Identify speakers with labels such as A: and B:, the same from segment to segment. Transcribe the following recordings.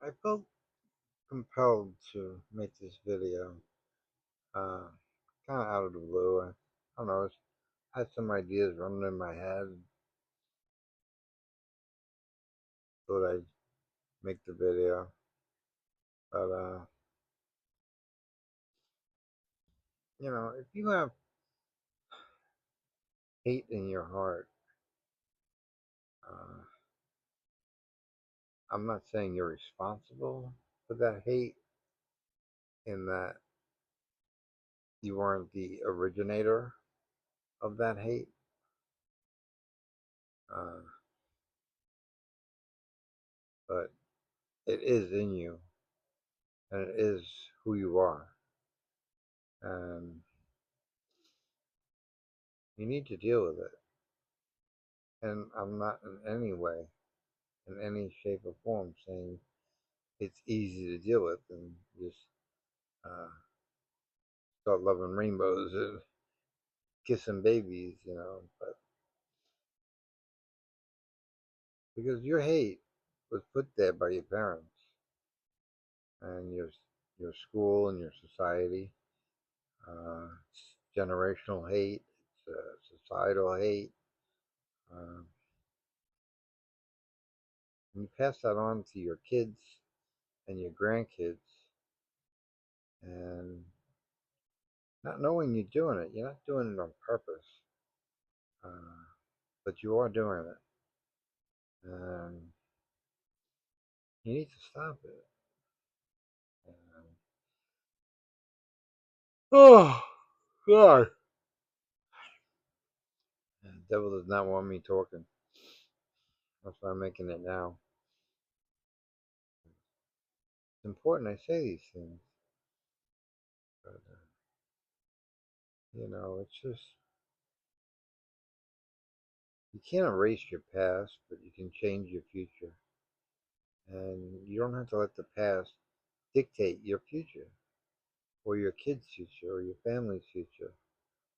A: I felt compelled to make this video, uh, kind of out of the blue. I don't know, I had some ideas running in my head. Thought I'd make the video, but if you have hate in your heart, uh, I'm not saying you're responsible for that hate, in that you weren't the originator of that hate, uh, but it is in you, and it is who you are, and you need to deal with it. And I'm not in any way, in any shape or form, saying it's easy to deal with and just uh, start loving rainbows and kissing babies. But because your hate was put there by your parents and your school and your society, it's generational hate, it's societal hate. Uh, and you pass that on to your kids and your grandkids, and not knowing you're doing it, you're not doing it on purpose. Uh, but you are doing it, and you need to stop it. And, oh God, the devil does not want me talking. That's why I'm making it now. It's important I say these things, but it's just you can't erase your past, but you can change your future, and you don't have to let the past dictate your future, or your kids' future, or your family's future,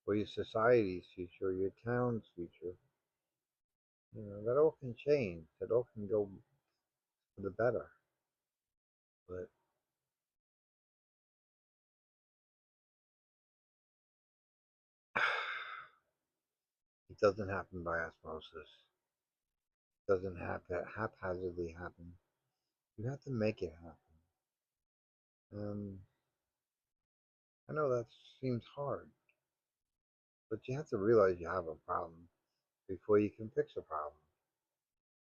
A: or your society's future, or your town's future. That all can change. That all can go for the better. But it doesn't happen by osmosis. It doesn't haphazardly happen. You have to make it happen. And I know that seems hard, but you have to realize you have a problem before you can fix a problem.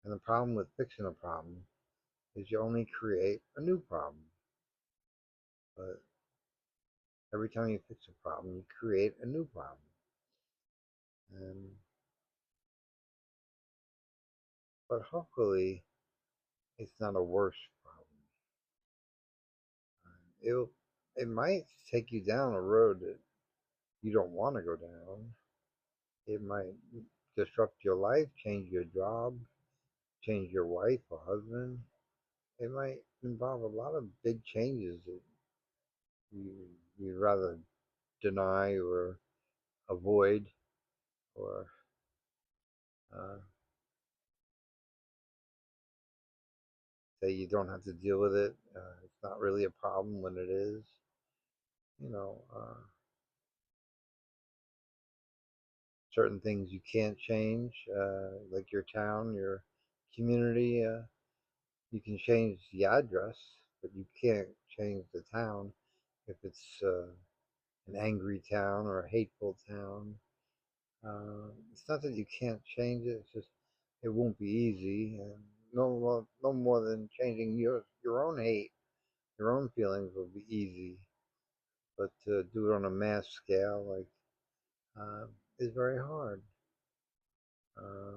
A: And the problem with fixing a problem is you only create a new problem. But every time you fix a problem, you create a new problem. And but hopefully it's not a worse problem. It it might take you down a road that you don't want to go down. It might disrupt your life, change your job, change your wife or husband. It might involve a lot of big changes that you'd rather deny or avoid, or uh, say you don't have to deal with it. It's not really a problem when it is. You know, uh, Certain things you can't change, like your town, your community. You can change the address, but you can't change the town if it's an angry town or a hateful town. It's not that you can't change it; it's just it won't be easy, and no more than changing your own hate, your own feelings will be easy. But to do it on a mass scale, like, is very hard. Uh,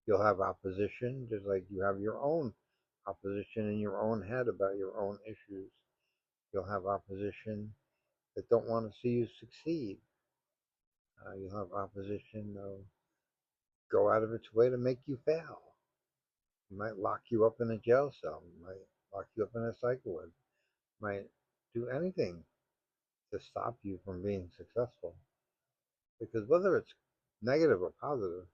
A: you'll have opposition, just like you have your own opposition in your own head about your own issues. You'll have opposition that don't want to see you succeed. You'll have opposition that'll go out of its way to make you fail. It might lock you up in a jail cell. It might lock you up in a cycle ward. It might do anything to stop you from being successful. Because whether it's negative or positive,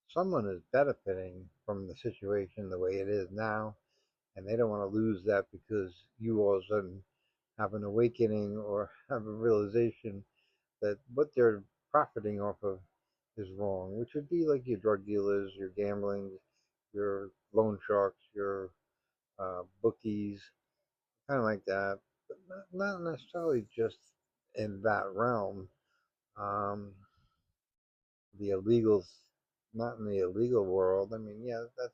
A: someone is benefiting from the situation the way it is now, and they don't want to lose that because you all of a sudden have an awakening or have a realization that what they're profiting off of is wrong, which would be like your drug dealers, your gambling, your loan sharks, your bookies, kind of like that, but not necessarily just in that realm. Um, the illegals, not in the illegal world. I mean, yeah, that's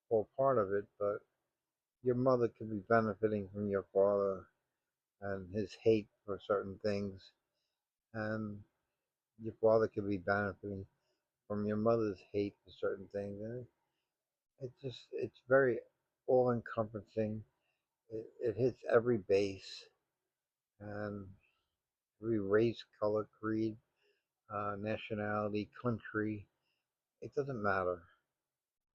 A: all part of it, but your mother could be benefiting from your father and his hate for certain things, and your father could be benefiting from your mother's hate for certain things, and it's very all encompassing. It hits every base and every race, color, creed, nationality, country. It doesn't matter.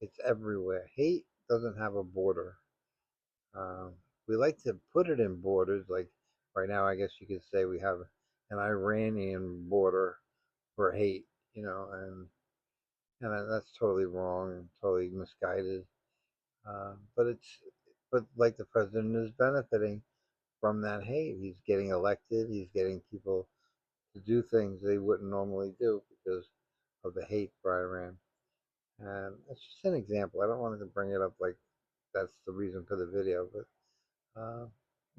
A: It's everywhere. Hate doesn't have a border. Um, we like to put it in borders. Like right now, I guess you could say we have an Iranian border for hate, and that's totally wrong and totally misguided. But like the president is benefiting from that hate. He's getting elected. He's getting people to do things they wouldn't normally do because of the hate for Iran. And it's just an example. I don't want to bring it up like that's the reason for the video, but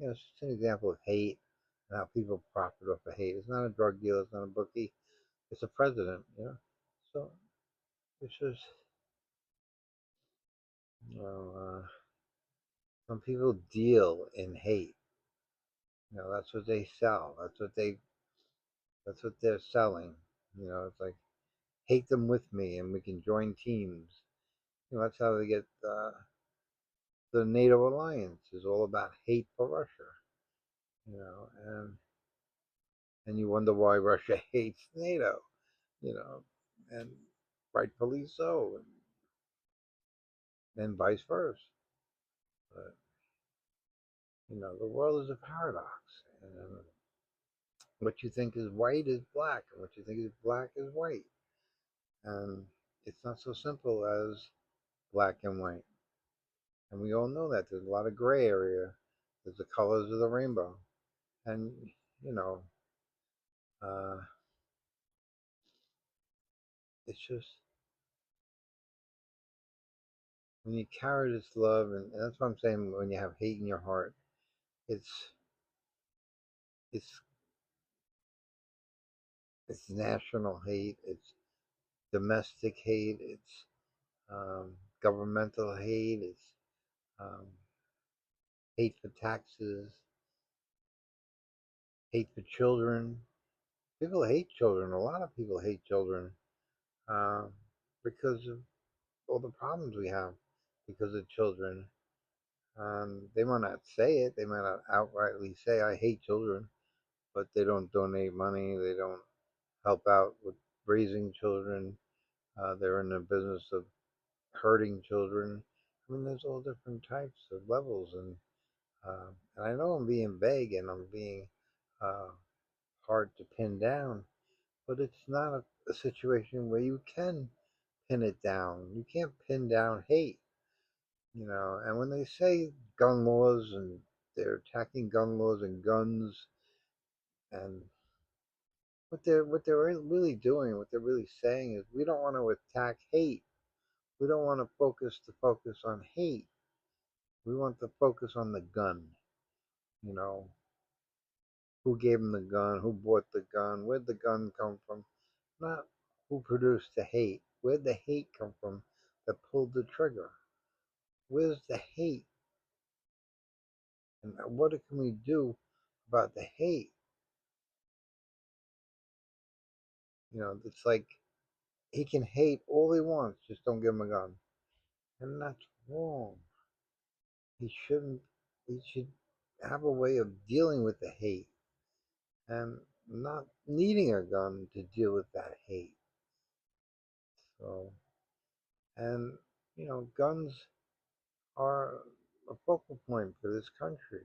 A: it's just an example of hate and how people profit off of hate. It's not a drug dealer. It's not a bookie. It's a president. So it's just, you know, some people deal in hate. That's what they sell. That's what they're selling. It's like hate them with me, and we can join teams. That's how they get the NATO alliance is all about hate for Russia. And you wonder why Russia hates NATO. You know, and rightfully so, and vice versa. But the world is a paradox, and what you think is white is black, and what you think is black is white, and it's not so simple as black and white. And we all know that there's a lot of gray area. There's the colors of the rainbow, and you know, uh, it's just when you carry this love, and that's what I'm saying. When you have hate in your heart, it's it's it's national hate, it's domestic hate, it's governmental hate, it's um, hate for taxes, hate for children. People hate children. A lot of people hate children uh, because of all the problems we have because of children. They might not say it. They might not outrightly say, I hate children, but they don't donate money. They don't help out with raising children. They're in the business of hurting children. I mean, there's all different types of levels. And I know I'm being vague and I'm being uh, hard to pin down, but it's not a situation where you can pin it down. You can't pin down hate. And when they say gun laws and they're attacking gun laws and guns, and what they're really doing, what they're really saying is we don't want to attack hate. We don't want to focus on hate. We want to focus on the gun. You know, who gave him the gun? Who bought the gun? Where'd the gun come from? Not who produced the hate. Where'd the hate come from that pulled the trigger? Where's the hate? And what can we do about the hate? It's like he can hate all he wants, just don't give him a gun. And that's wrong. He shouldn't, he should have a way of dealing with the hate and not needing a gun to deal with that hate. So, and, guns are a focal point for this country.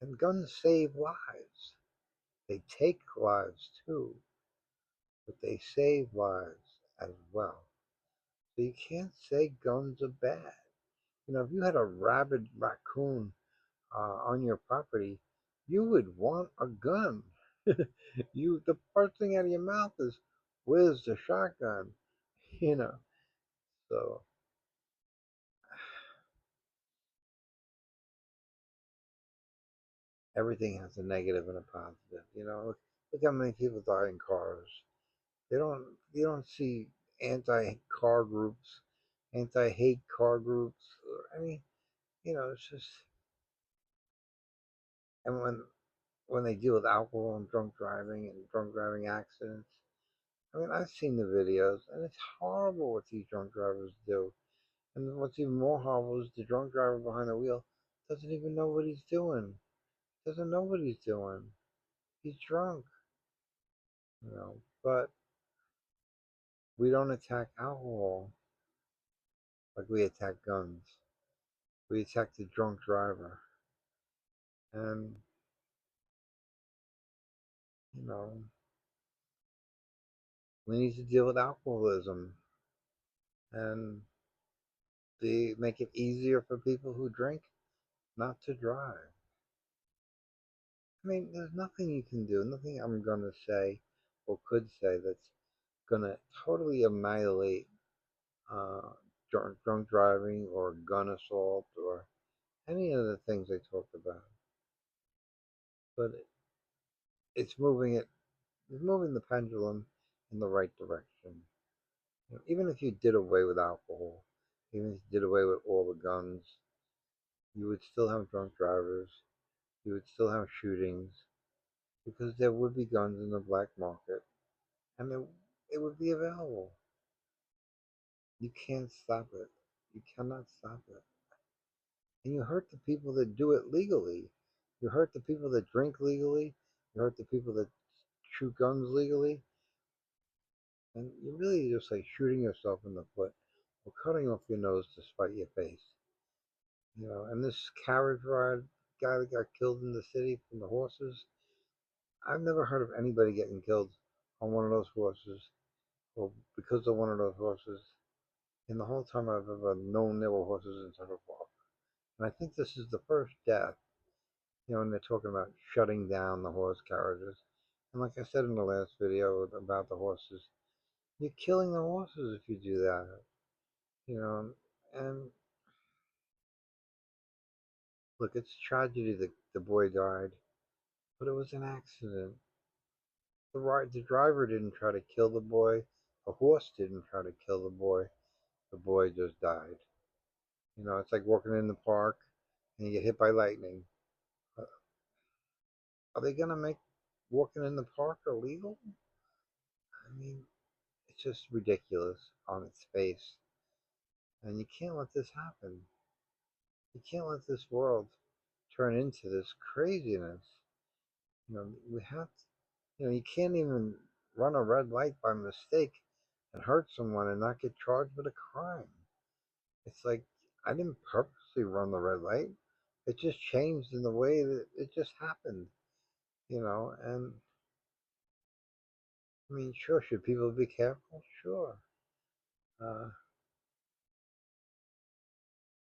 A: And guns save lives. They take lives too, but they save lives as well. So you can't say guns are bad. If you had a rabid raccoon on your property, you would want a gun. The first thing out of your mouth is, "Where's the shotgun?" You know. So everything has a negative and a positive. Look how many people die in cars. You don't see anti-car groups, anti-hate car groups, or any. It's just. And when they deal with alcohol and drunk driving accidents, I mean, I've seen the videos, and it's horrible what these drunk drivers do. And what's even more horrible is the drunk driver behind the wheel doesn't even know what he's doing. Doesn't know what he's doing. He's drunk. But we don't attack alcohol like we attack guns. We attack the drunk driver. And, you know, we need to deal with alcoholism and make it easier for people who drink not to drive. I mean, there's nothing you can do, nothing I'm going to say or could say that's going to totally annihilate uh, drunk driving or gun assault or any of the things they talked about. But it's moving the pendulum in the right direction. Even if you did away with alcohol, even if you did away with all the guns, you would still have drunk drivers. You would still have shootings because there would be guns in the black market, and it would be available. You can't stop it. You cannot stop it. And you hurt the people that do it legally. You hurt the people that drink legally. You hurt the people that shoot guns legally. And you're really just like shooting yourself in the foot or cutting off your nose to spite your face. And this carriage ride guy that got killed in the city from the horses, I've never heard of anybody getting killed on one of those horses or because of one of those horses in the whole time I've ever known there were horses in Central Park. And I think this is the first death, when they're talking about shutting down the horse carriages. And like I said in the last video about the horses, you're killing the horses if you do that. And look, it's a tragedy that the boy died, but it was an accident. The driver didn't try to kill the boy. The horse didn't try to kill the boy. The boy just died. It's like walking in the park and you get hit by lightning. Uh, Are they gonna make walking in the park illegal? I mean, it's just ridiculous on its face. And you can't let this happen. You can't let this world turn into this craziness. We have to, you can't even run a red light by mistake and hurt someone and not get charged with a crime. It's like I didn't purposely run the red light. It just changed in the way that it just happened. And I mean, sure, should people be careful? Sure. Uh,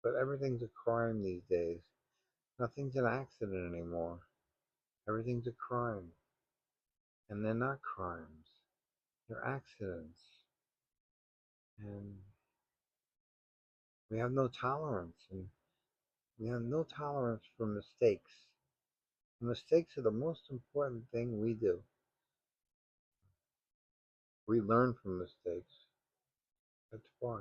A: but everything's a crime these days. Nothing's an accident anymore. Everything's a crime. And they're not crimes. They're accidents. And we have no tolerance. And we have no tolerance for mistakes. Mistakes are the most important thing we do. We learn from mistakes. That's why.